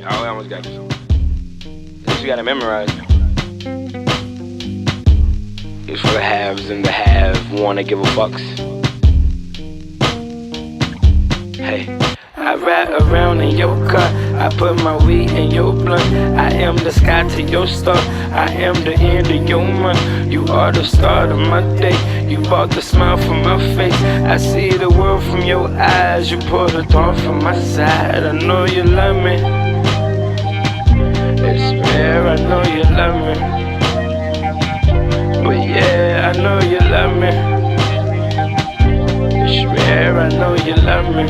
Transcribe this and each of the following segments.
Oh, I almost got this. This you gotta memorize. It's for the haves and the have wanna give a fucks. Hey. I ride around in your car, I put my weed in your blunt. I am the sky to your star, I am the end of your month. You are the start of my day, you brought the smile from my face. I see the world from your eyes, you pull the thought from my side. I know you love me, it's rare, I know you love me. But yeah, I know you love me. It's rare, I know you love me.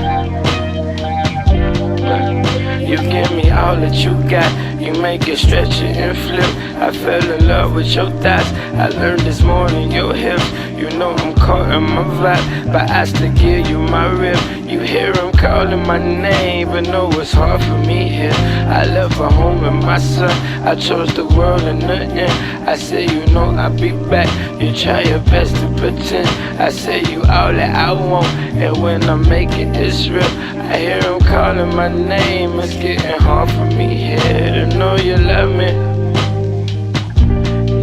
You give me all that you got, you make it stretch it and flip. I fell in love with your thighs, I learned this morning your hips. You know I'm caught in my vibe, but I still give you my rib. You hear him calling my name, but know it's hard for me here. I left my home and my son, I chose the world and nothing. I say you know I'll be back, you try your best to pretend. I say you all that I want, and when I make it, it's real. I hear him calling my name, it's getting hard for me here to know you love me.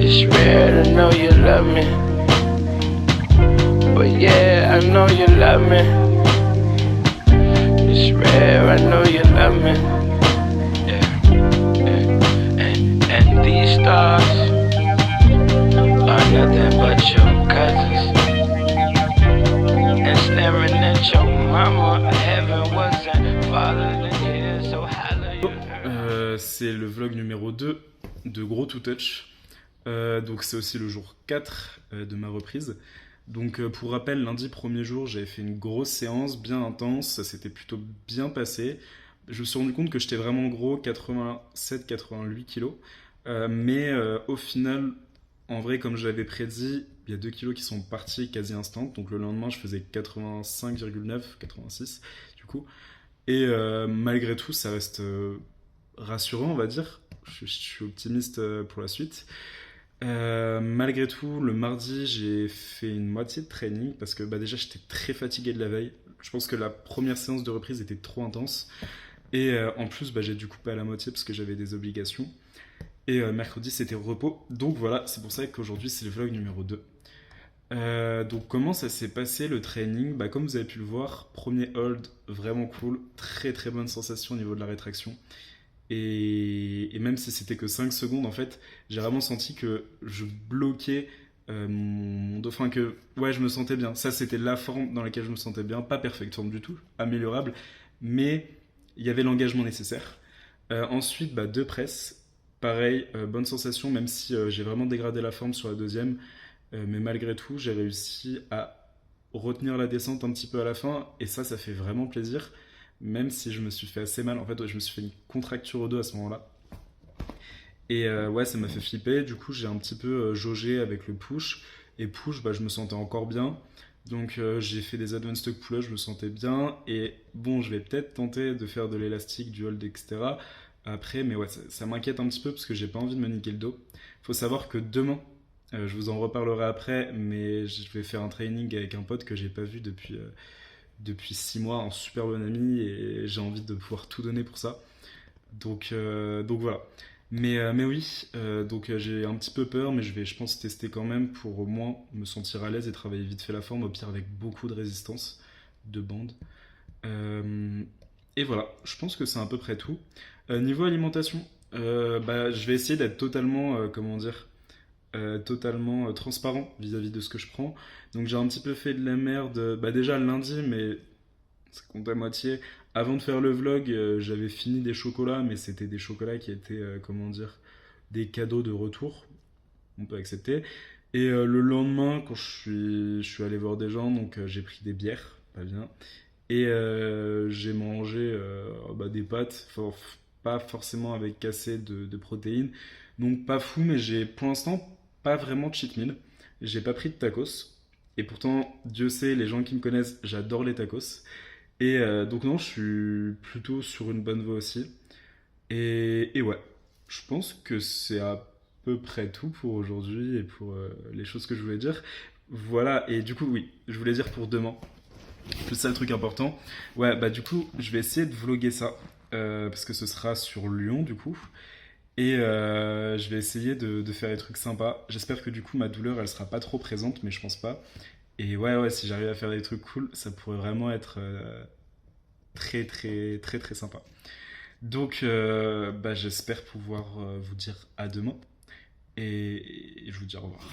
It's rare to know you love me. But yeah, I know you love me. It's rare, I know you love me. Yeah. And these stars are nothing but your cousins. And staring at your mama, heaven wasn't farther than here, so hallelujah. C'est le vlog numéro 2 de Gros to Touch. Donc c'est aussi le jour 4 de ma reprise. Donc pour rappel, lundi premier jour, j'avais fait une grosse séance bien intense, ça s'était plutôt bien passé. Je me suis rendu compte que j'étais vraiment gros, 87-88 kilos. Mais au final, en vrai, comme j'avais prédit, il y a 2 kilos qui sont partis quasi instant. Donc le lendemain, je faisais 85,9, 86 du coup. Et malgré tout, ça reste rassurant, on va dire. Je suis optimiste pour la suite. Malgré tout, le mardi, j'ai fait une moitié de training parce que déjà j'étais très fatigué de la veille. Je pense que la première séance de reprise était trop intense. Et en plus, j'ai dû couper à la moitié parce que j'avais des obligations. Et mercredi, c'était repos. Donc voilà, c'est pour ça qu'aujourd'hui, c'est le vlog numéro 2. Donc comment ça s'est passé le training? Comme vous avez pu le voir, premier hold, vraiment cool. Très très bonne sensation au niveau de la rétraction. Et même si c'était que 5 secondes, en fait, j'ai vraiment senti que je bloquais mon dos. Enfin, que ouais, je me sentais bien. Ça, c'était la forme dans laquelle je me sentais bien. Pas perfect forme du tout, améliorable. Mais il y avait l'engagement nécessaire. Ensuite, 2 presses. Pareil, bonne sensation, même si j'ai vraiment dégradé la forme sur la deuxième. Mais malgré tout, j'ai réussi à retenir la descente un petit peu à la fin. Et ça fait vraiment plaisir. Même si je me suis fait assez mal, en fait, je me suis fait une contracture au dos à ce moment-là. Et ouais, ça m'a fait flipper. Du coup, j'ai un petit peu jaugé avec le push. Et push, je me sentais encore bien. Donc, j'ai fait des advanced pull-ups, je me sentais bien. Et bon, je vais peut-être tenter de faire de l'élastique, du hold, etc. Après, mais ouais, ça m'inquiète un petit peu parce que j'ai pas envie de me niquer le dos. Faut savoir que demain, je vous en reparlerai après, mais je vais faire un training avec un pote que j'ai pas vu depuis 6 mois, un super bon ami, et j'ai envie de pouvoir tout donner pour ça. Donc voilà. Mais oui, j'ai un petit peu peur, mais je pense tester quand même pour au moins me sentir à l'aise et travailler vite fait la forme, au pire avec beaucoup de résistance de bande. Et voilà, je pense que c'est à peu près tout. Niveau alimentation, je vais essayer d'être totalement, totalement transparent vis-à-vis de ce que je prends. Donc j'ai un petit peu fait de la merde, déjà le lundi, mais ça compte à moitié. Avant de faire le vlog, j'avais fini des chocolats, mais c'était des chocolats qui étaient, des cadeaux de retour, on peut accepter. Et le lendemain, quand je suis allé voir des gens, donc j'ai pris des bières, pas bien. Et j'ai mangé des pâtes, pas forcément avec assez de protéines. Donc pas fou, mais j'ai pour l'instant pas vraiment de cheat meal. J'ai pas pris de tacos. Et pourtant, Dieu sait, les gens qui me connaissent, j'adore les tacos. Et donc non, je suis plutôt sur une bonne voie aussi. Et ouais, je pense que c'est à peu près tout pour aujourd'hui et pour les choses que je voulais dire. Voilà, et du coup, oui, je voulais dire pour demain. C'est ça le truc important. Ouais, du coup, je vais essayer de vlogger ça. parce que ce sera sur Lyon du coup. Et je vais essayer de faire des trucs sympas. J'espère que du coup ma douleur elle sera pas trop présente, mais je pense pas. Et ouais, si j'arrive à faire des trucs cool, ça pourrait vraiment être très très très très sympa. Donc bah, j'espère pouvoir vous dire à demain et je vous dis au revoir.